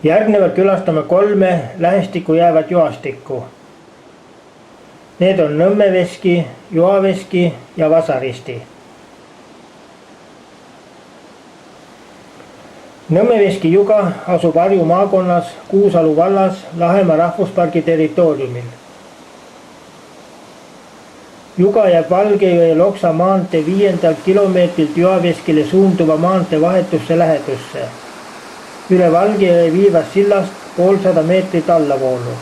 Järgnevalt külastame 3 lähestikku jäävat joastikku. Need on Nõmmeveski, Joaveski ja Vasaristi. Nõmmeveski juga asub Harju maakonnas Kuusalu vallas Lahemaa rahvuspargi territooriumil. Juga jääb Valgejõe-Loksa maantee 5. kilomeetrilt Joaveskile suunduva maantee vahetusse lähedusse. Üle Valgejõe viivast sillast 150 meetrit allavoolu.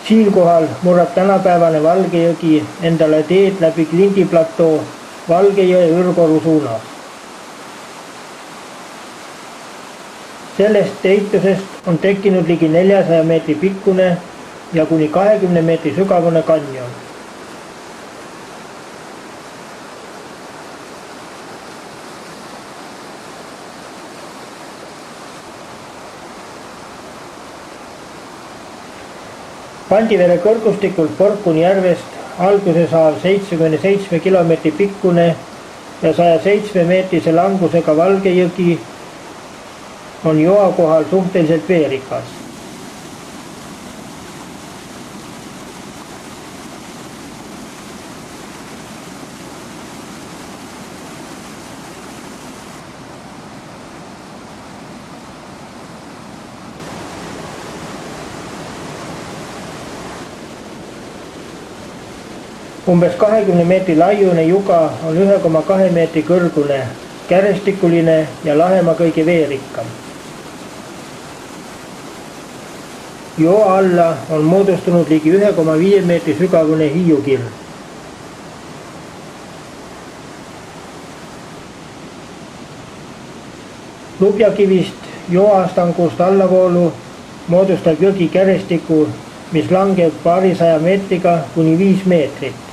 Siinkohal murrab tänapäevane Valgejõgi endale teed läbi Klindiplatoo Valgejõe Ürgoru suunas. Sellest eitusest on tekkinud ligi 400 meetri pikkune ja kuni 20 meetri sügavune kanjon. Pandivere kõrgustikult Porkuni järvest alguse saav 77 kilomeetri pikkune ja 107 meetrise langusega Valgejõgi on joa kohal suhteliselt veerikas. Umbes 20 meetri laiune juga on 1,2 meetri kõrgune, kärestikuline ja Lahemaa kõige veerikkam. Joa alla on moodustunud ligi 1,5 meetri sügavune hiiukirn. Lubjakivist joastangust allavoolu moodustab jõgi kärestiku, mis langeb paarisaja meetriga kuni 5 meetrit.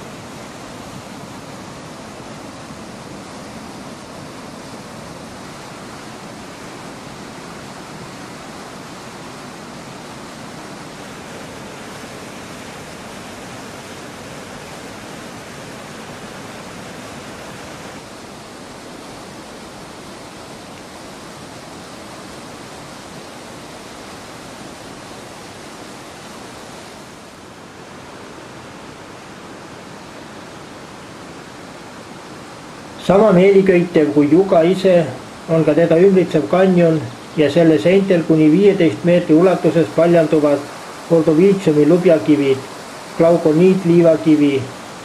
Sama meeliköitev kui juga ise on ka teda ümbritsev kanjon ja selle seintel kuni 15 meetri ulatuses paljanduvad Ordoviitsiumi lubjakivid, glaukoniitliivakivi,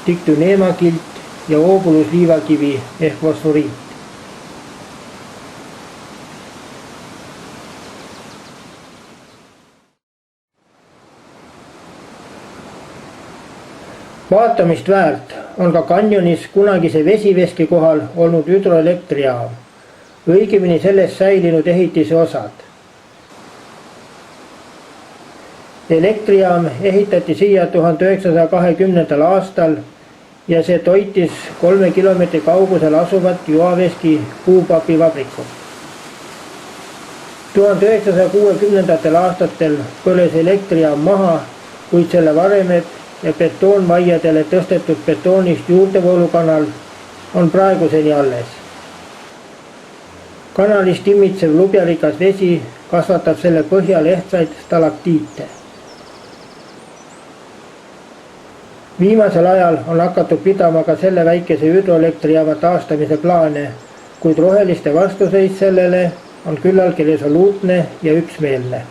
dictyneemakilt ja oobulusliivakivi ehk fosforiit. Vaatamist väärt on ka kanjonis kunagise Vesiveski kohal olnud hüdroelektrijaam, õigemini sellest säilinud ehitise osad. Elektrijaam ehitati siia 1920. aastal ja see toitis 3 kilomeetri kaugusel asuvat Joaveski puupapivabrikut. 1960. aastatel põles elektrijaam maha, kuid selle varemed ja betoonmaiadele tõstetud betoonist juurdevoolukanal on praeguseni alles. Kanalist imitsev lubjarikas vesi kasvatab selle põhjal ehtsaid stalaktiite. Viimasel ajal on hakatud pidama ka selle väikese hüdroelektrijaama taastamise plaane, kuid roheliste vastuseis sellele on küllaltki resoluutne ja üksmeelne.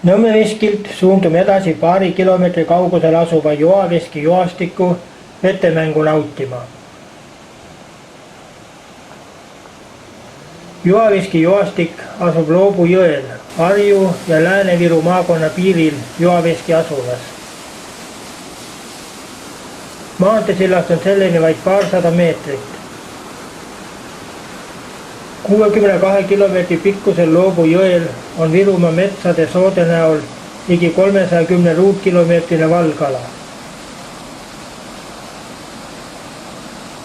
Nõmmeveskilt suundume edasi paari kilomeetri kaugusel asuva Joaveski joastikku vetemängu nautima. Joaveski joastik asub Loobu jõel, Harju ja Lääne-Viru maakonna piiril Joaveski asulas. Maanteesillast on selleni vaid paarsada meetrit. 62 kilomeetri pikkusel Loobu jõel on Virumaa metsade soode näol ligi 310 ruutkilomeetrine valgala.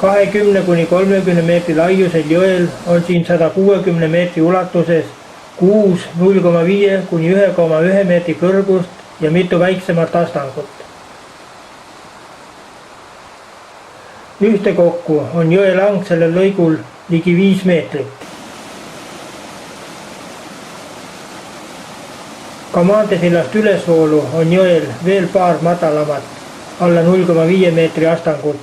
20–30 meetri laiusel jõel on siin 160 meetri ulatuses 6 0,5–1,1 meetri kõrgust ja mitu väiksemat astangut. Ühtekokku on jõe lang sellel lõigul ligi 5 meetrit. Ka maanteesillast ülesvoolu on jõel veel paar madalamat, alla 0,5 meetri astangut,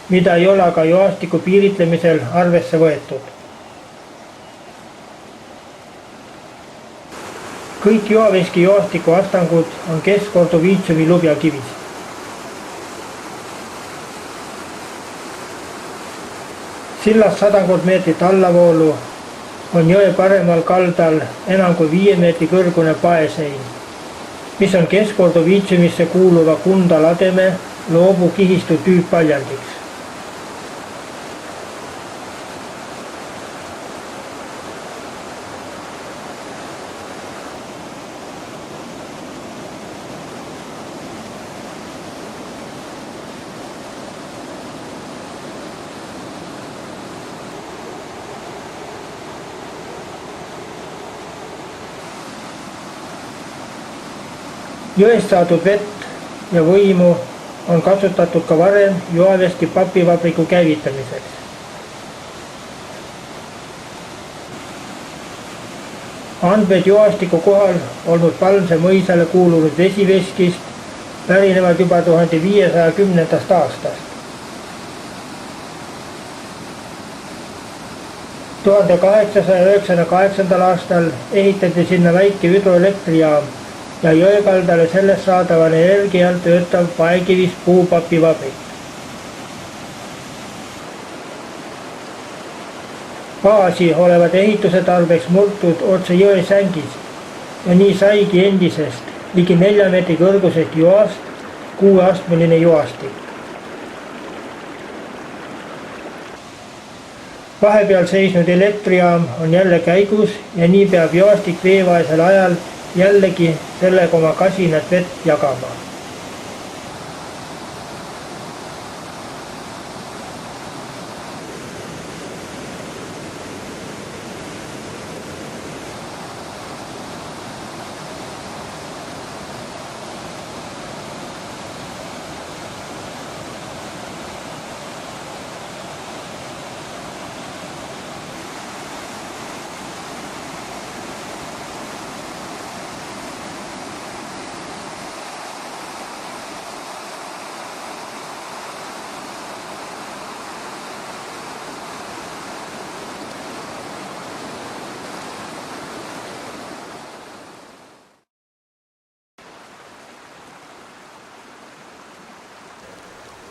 mida ei ole aga joastiku piiritlemisel arvesse võetud. Kõik joaveski joastiku astangud on Kesk-Ordoviitsiumi lubjakivist. Sillast 100 meetrit allavoolu on jõe paremal kaldal enam kui 5 meetri kõrgune paesein, mis on Kesk-Ordoviitsiumisse kuuluva Kunda lademe loobu kihistu tüüppaljandiks. Jõest saadud vett ja võimu on kasutatud ka varem joaveski papivabriku käivitamiseks. Andmed joastiku kohal olnud Palmse mõisale kuulunud vesiveskist pärinevad juba 1510. aastast. 1898. aastal ehitati sinna väike hüdroelektrijaam ja jõekaldale sellest saadaval energial töötav paekivist puupapivabrik. Baasi olevat ehituse tarbeks murtud otse jõe sängis ja nii saigi endisest ligi 4 meetri kõrgusest joast 6-astmeline joastik. Vahepeal seisnud elektrijaam on jälle käigus ja nii peab joastik veevaesel ajal jällegi sellega oma kasinat vett jagama.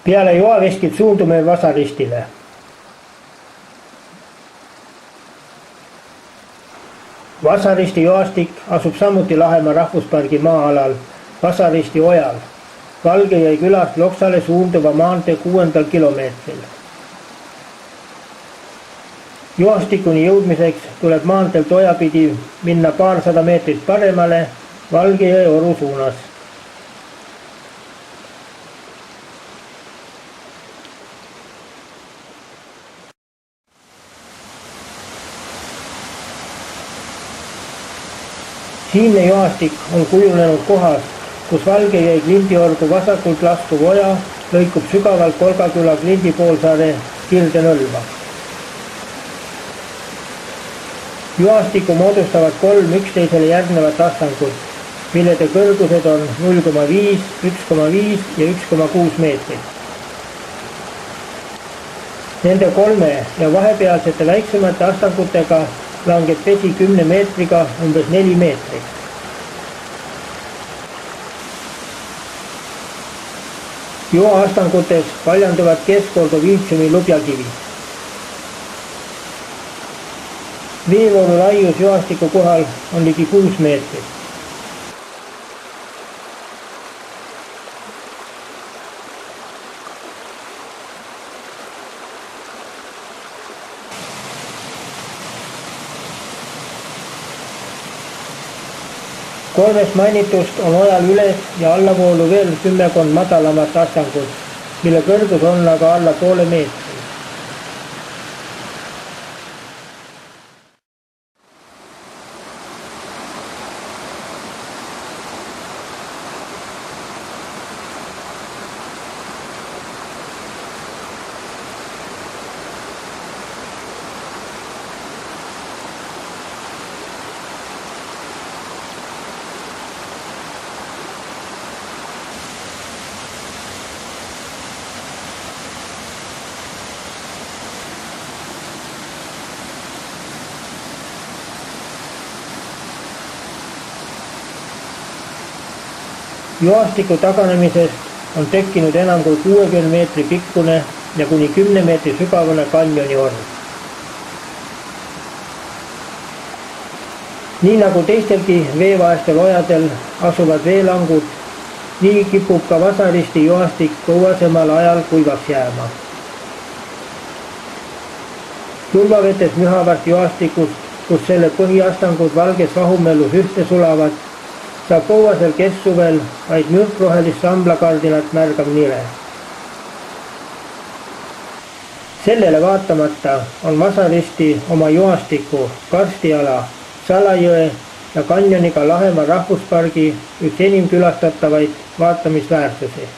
Peale joaveskit suundume Vasaristile. Vasaristi joastik asub samuti Lahemaa rahvuspargi maa-alal Vasaristi ojal, Valgejõe külast Loksale suunduva maantee 6. kilomeetril. Joastikuni jõudmiseks tuleb maanteelt ojapidi minna paarsada meetrit paremale Valgejõe oru suunas. Siinne joastik on kujunenud kohas, kus Valgejõe klindiorgu vasakult laskuv oja lõikub sügavalt Kolgaküla klindi poolsaare kirdenõlva. Joastiku moodustavad 3 üksteisele järgnevat astangut, millede kõrgused on 0,5, 1,5 ja 1,6 meetrit. Nende 3 ja vahepealsete väiksemate astangutega langeb vesi 10 meetriga umbes 4 meetrit. Joaastangutes paljanduvad Kesk-Ordoviitsiumi lubjakivid. Veevoolu laius joastiku kohal on ligi 6 meetrit. Kolmest mainitust on ojal üles ja allavoolu veel 10 madalamat astangut, mille kõrgus on aga alla poole meetri. Joastiku taganemisest on tekkinud enam kui 60 meetri pikkune ja kuni 10 meetri sügavune kanjoniorg. Nii nagu teistelgi veevaestel ojadel asuvad veelangud, nii kipub ka Vasaristi joastik põuasemal ajal kuivaks jääma. Turvavetes mühavast joastikust, kus selle põhiastangud valges vahumellus ühte sulavad, saab põuasel kesksuvel vaid mürkrohelist samblakardinat märgav nire. Sellele vaatamata on Vasaristi oma joastiku, karstiala, Salajõe ja kanjoniga Lahemaa rahvuspargi üks enim külastatavaid vaatamisväärtusi.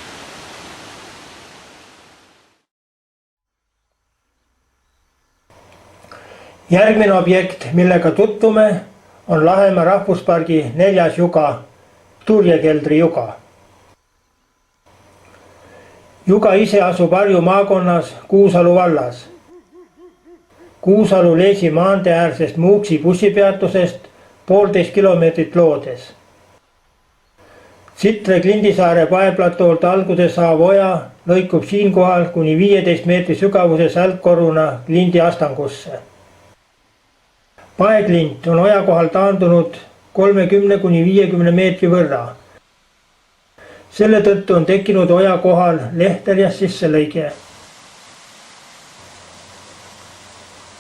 Järgmine objekt, millega tutvume, on Lahemaa rahvuspargi 4. juga, Turjekeldri juga. Juga ise asub Harju maakonnas Kuusalu vallas. Kuusalu-Leesi maantee äärsest Muuksi bussipeatusest 1,5 kilomeetrit loodes. Sitre-Klindisaare paeplatoolt alguse saav oja lõikub siinkohal kuni 15 meetri sügavuse sälgkoruna Klindi astangusse. Paeklint on oja kohal taandunud 30–50 meetri võrra. Selle tõttu on tekkinud oja kohal lehterjas sisselõige.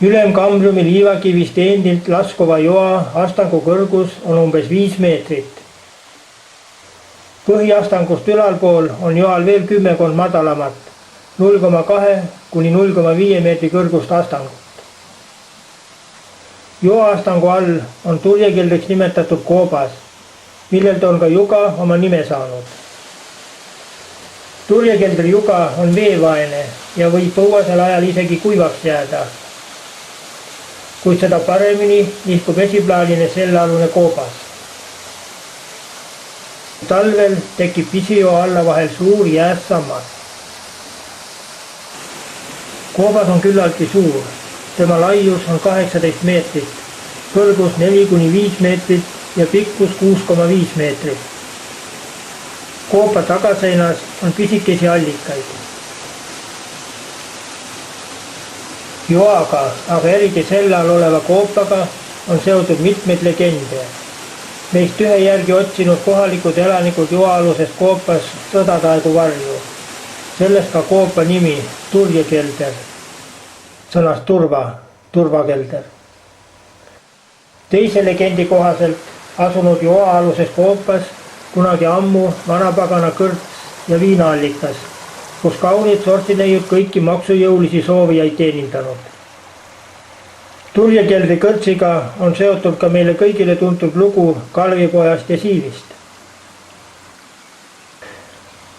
Ülemkambriumi liivakivist endilt laskuva joa astangu kõrgus on umbes 5 meetrit. Põhiastangust ülalpool on joal veel 10 madalamat, 0,2–0,5 meetri kõrgust astangut. Joaastangu all on Turjekeldriks nimetatud koobas, millelt on ka juga oma nime saanud. Turjekeldri juga on veevaene ja võib põuasel ajal isegi kuivaks jääda, kuid seda paremini nihkub esiplaanile sellealune koobas. Talvel tekib pisijoo alla vahel suur jääst sammas. Koobas on küllaltki suur, tema laius on 18 meetrit, kõrgus 4–5 meetrit ja pikkus 6,5 meetrit. Koopa tagaseinas on pisikesi allikaid. Joaga, aga eriti selle all oleva koopaga on seotud mitmeid legende. Meist ühe järgi otsinud kohalikud elanikud joaalusest koopast sõdataegu varju. Sellest ka koopa nimi Turjekelder, sõnast turvakelder. Teise legendi kohaselt asunud joaaluses koopas kunagi ammu vanapagana kõrts ja viinaallikas, kus kaunid sortineiud kõiki maksujõulisi soovijaid teenindanud. Turjekeldri kõrtsiga on seotud ka meile kõigile tuntud lugu Kalvipojast ja Siivist.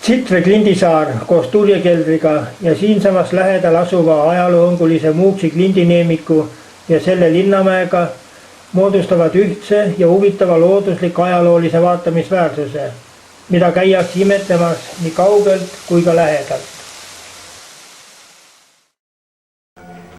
Sitre-Klindisaar koos Turjekeldriga ja siinsamas lähedal asuva ajaloohõngulise Muuksi Klindineemiku ja selle linnamäega moodustavad ühtse ja huvitava looduslik ajaloolise vaatamisväärsuse, mida käiakse imetlemas nii kaugelt kui ka lähedalt.